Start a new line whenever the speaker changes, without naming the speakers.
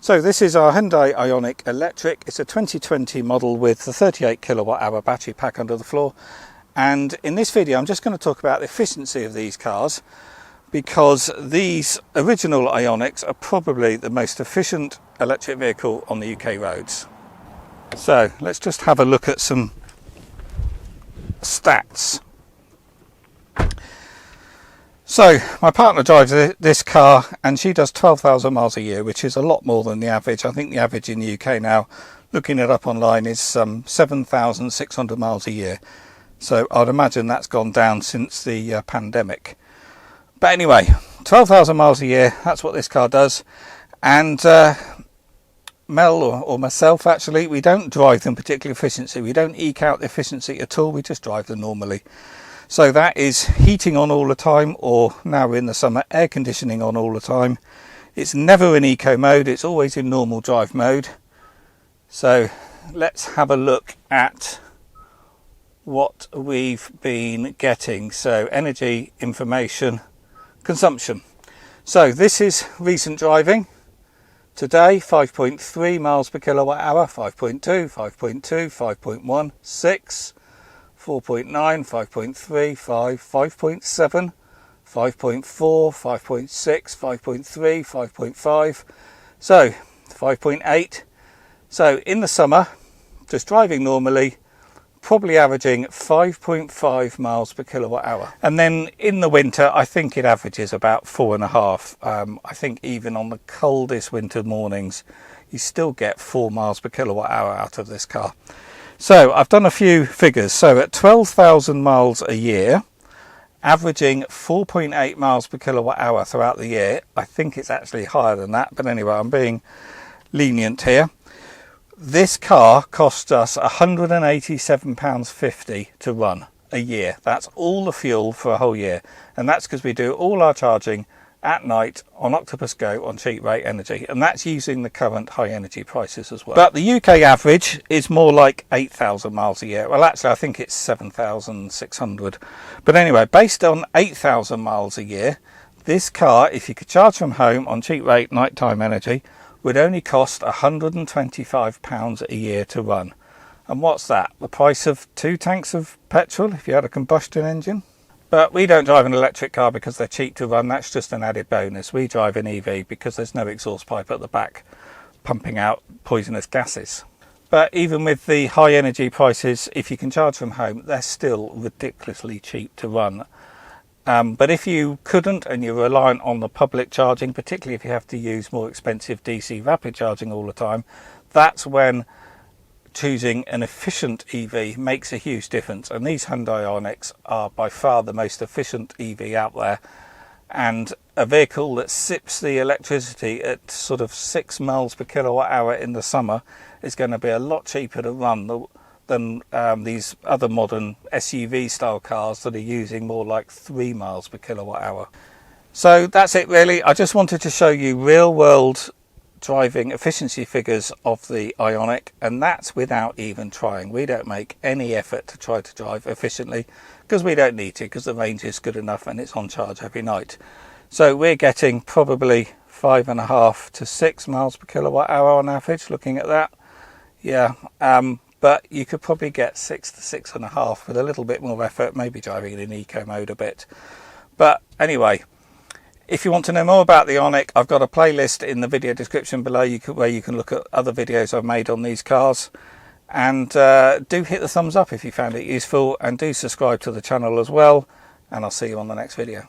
So this is our Hyundai Ioniq Electric. It's a 2020 model with the 38 kilowatt hour battery pack under the floor. And in this video, I'm just going to talk about the efficiency of these cars, because these original Ioniqs are probably the most efficient electric vehicle on the UK roads. So let's just have a look at some stats. So my partner drives this car and she does 12,000 miles a year, which is a lot more than the average. I think the average in the UK now, looking it up online, is 7,600 miles a year. So I'd imagine that's gone down since the pandemic. But anyway, 12,000 miles a year, that's what this car does. And Mel or myself, actually, we don't drive them particularly efficiently. We don't eke out the efficiency at all. We just drive them normally. So that is heating on all the time, or now in the summer, air conditioning on all the time. It's never in eco mode. It's always in normal drive mode. So let's have a look at what we've been getting. So energy, information, consumption. So this is recent driving. Today, 5.3 miles per kilowatt hour, 5.2, 5.2, 5.1, 6, 4.9, 5.3, 5, 5.7, 5.4, 5.6, 5.3, 5.5, so 5.8. So in the summer, just driving normally, probably averaging 5.5 miles per kilowatt hour. And then in the winter, I think it averages about 4.5. I think even on the coldest winter mornings, you still get 4 miles per kilowatt hour out of this car. So I've done a few figures. So at 12,000 miles a year, averaging 4.8 miles per kilowatt hour throughout the year. I think it's actually higher than that, but anyway, I'm being lenient here. This car cost us £187.50 to run a year. That's all the fuel for a whole year. And that's because we do all our charging at night on Octopus Go on cheap rate energy. And that's using the current high energy prices as well. But the UK average is more like 8,000 miles a year. Well, actually, I think it's 7,600. But anyway, based on 8,000 miles a year, this car, if you could charge from home on cheap rate nighttime energy, would only cost £125 a year to run. And what's that? The price of 2 tanks of petrol if you had a combustion engine? But we don't drive an electric car because they're cheap to run. That's just an added bonus. We drive an EV because there's no exhaust pipe at the back pumping out poisonous gases. But even with the high energy prices, if you can charge from home, they're still ridiculously cheap to run. But if you couldn't and you're reliant on the public charging, particularly if you have to use more expensive DC rapid charging all the time, that's when choosing an efficient EV makes a huge difference. And these Hyundai Ioniqs are by far the most efficient EV out there. And a vehicle that sips the electricity at sort of 6 miles per kilowatt hour in the summer is going to be a lot cheaper to run than these other modern SUV style cars that are using more like 3 miles per kilowatt hour. So that's it really. I just wanted to show you real world driving efficiency figures of the Ioniq, and that's without even trying. We don't make any effort to try to drive efficiently because we don't need to, because the range is good enough and it's on charge every night. So we're getting probably 5.5 to 6 miles per kilowatt hour on average, looking at that. Yeah, but you could probably get 6 to 6.5 with a little bit more effort, maybe driving it in eco mode a bit. But anyway, if you want to know more about the Ioniq, I've got a playlist in the video description below where you can look at other videos I've made on these cars. And do hit the thumbs up if you found it useful, and do subscribe to the channel as well. And I'll see you on the next video.